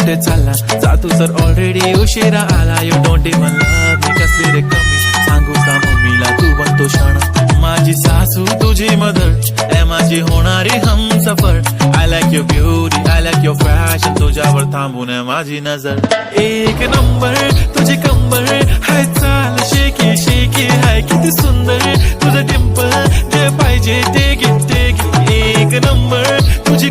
कुठे चालला जातो तर ऑलरेडी उशिरा आला. यू डोंट इवन लव्ह मी, कसली रे कमी सांगू का मम्मीला तू बनतो क्षण. माझी सासू तुझी मदर ए माझी होणारी Humsafar. I like your beauty, I like your fashion, तुझ्यावर थांबून आहे माझी नजर. एक नंबर तुझी कंबर हाय, चाल शेकी शेकी हाय, किती सुंदर तुझं डिंपल, जे पाहिजे ते घे ते घे. एक नंबर तुझी